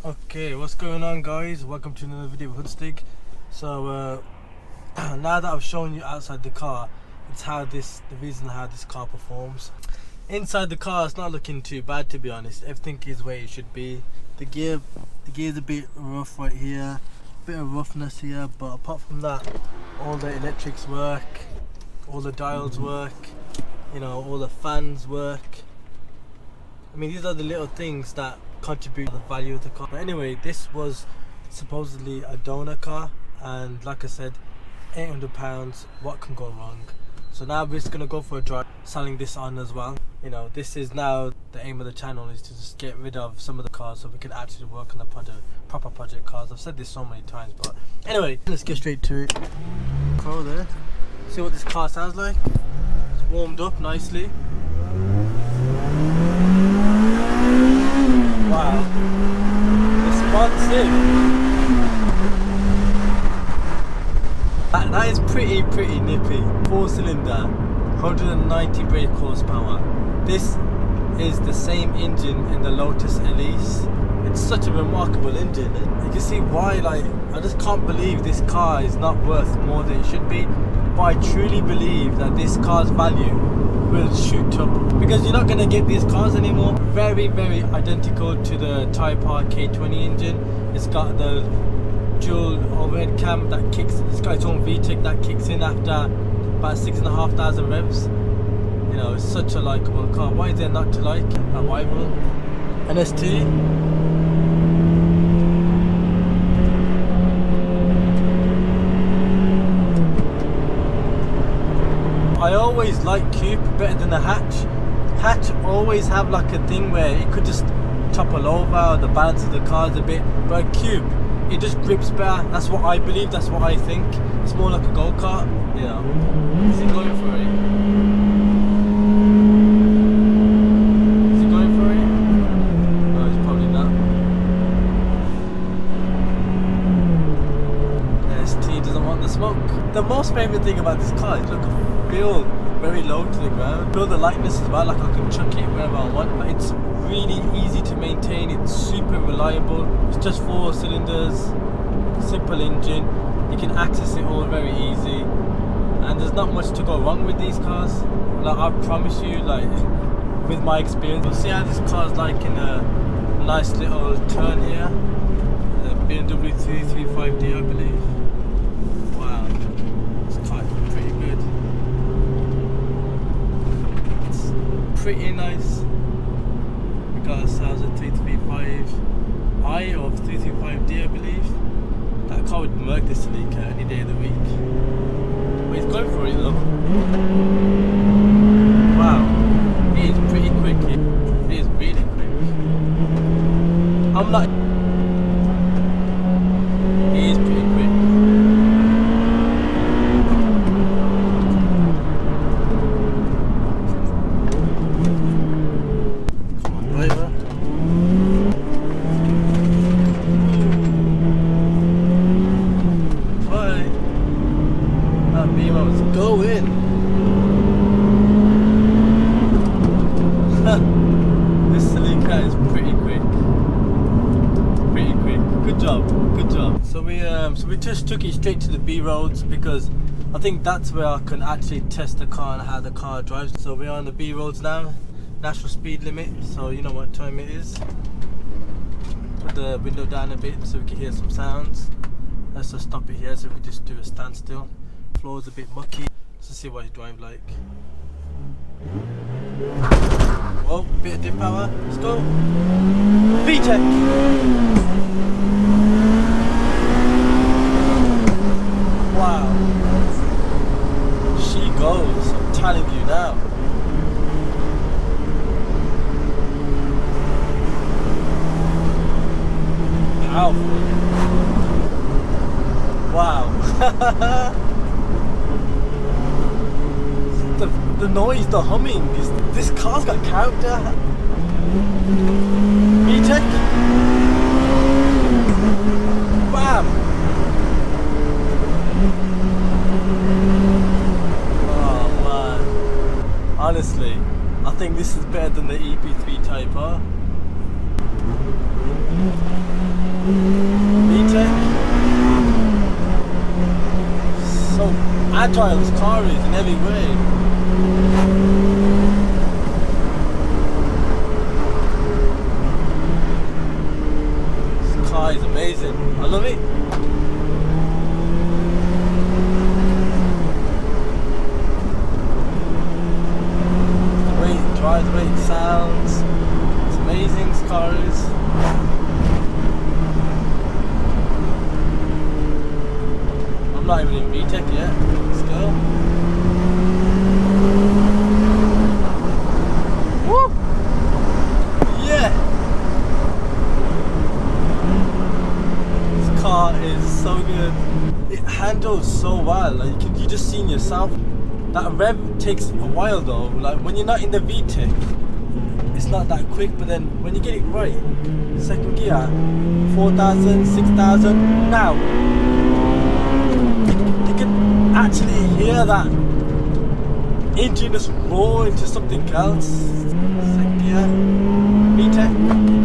Okay, what's going on, guys? Welcome to another video of Hoodstig. So now that I've shown you outside the car, it's the reason how this car performs. Inside the car, it's not looking too bad, to be honest. Everything is where it should be. The gear's a bit rough right here, bit of roughness here, but apart from that, all the electrics work, all the dials work, you know, all the fans work. I mean, these are the little things that contribute to the value of the car. But anyway, this was supposedly a donor car, and like I said, £800. What can go wrong? So now we're just gonna go for a drive, selling this on as well. You know, this is now the aim of the channel, is to just get rid of some of the cars so we can actually work on the proper project cars. I've said this so many times, but anyway, let's get straight to it. Go there. See what this car sounds like. It's warmed up nicely. Wow, responsive. That is pretty nippy. 4-cylinder, 190 brake horsepower. This is the same engine in the Lotus Elise. It's such a remarkable engine. You can see why, like, I just can't believe this car is not worth more than it should be. But I truly believe that this car's value will shoot up, because you're not going to get these cars anymore. Very identical to the Type R K20 engine. It's got the dual overhead cam that kicks, it's got its own VTEC that kicks in after about 6,500 revs. You know, it's such a likeable car. Why is there not to like a rival? NST. I always like coupe better than a hatch. Hatch always have like a thing where it could just topple over, or the balance of the car is a bit, but a coupe, it just grips better. That's what I believe, that's what I think. It's more like a go-kart, you know. Is he going for it? Is he going for it? No, he's probably not. ST doesn't want the smoke. The most favourite thing about this car is, look, feel very low to the ground. Feel the lightness as well, like I can chuck it wherever I want. But it's really easy to maintain. It's super reliable. It's just 4 cylinders, simple engine. You can access it all very easy, and there's not much to go wrong with these cars. Like, I promise you, like, with my experience, we'll see how this car's like in a nice little turn here. The BMW 335D, I believe. Wow, this car is pretty good. Pretty nice. We got ourselves a 335i or 335D, I believe. That car would murk the Celica any day of the week. But he's going for it though. Wow, he is pretty quick. He is really quick. I'm not. He is pretty quick. This Celica is pretty quick. Good job. So we just took it straight to the B roads, because I think that's where I can actually test the car and how the car drives. So we're on the B roads now, national speed limit, so you know what time it is. Put the window down a bit so we can hear some sounds. Let's just stop it here so we can just do a standstill. Floor's a bit mucky. Let's see what he drives like. Oh, bit of dip power. Let's go. VTEC. Wow. She goes. I'm telling you now. Powerful. Wow. The noise, the humming, this car's got character. VTEC. Bam. Oh man, Honestly, I think this is better than the EP3 Type R. VTEC. So agile this car is in every way. This car is amazing. I love it. The way it sounds, it's amazing. This car is. I'm not even in VTEC yet. Let's go. Woo! Yeah! This car is so good. It handles so well. Like you just seen yourself. That rev takes a while though. Like when you're not in the VTEC, it's not that quick. But then when you get it right, second gear, 4,000, 6,000. Now you can actually hear that engine just roar into something else. Second gear, VTEC.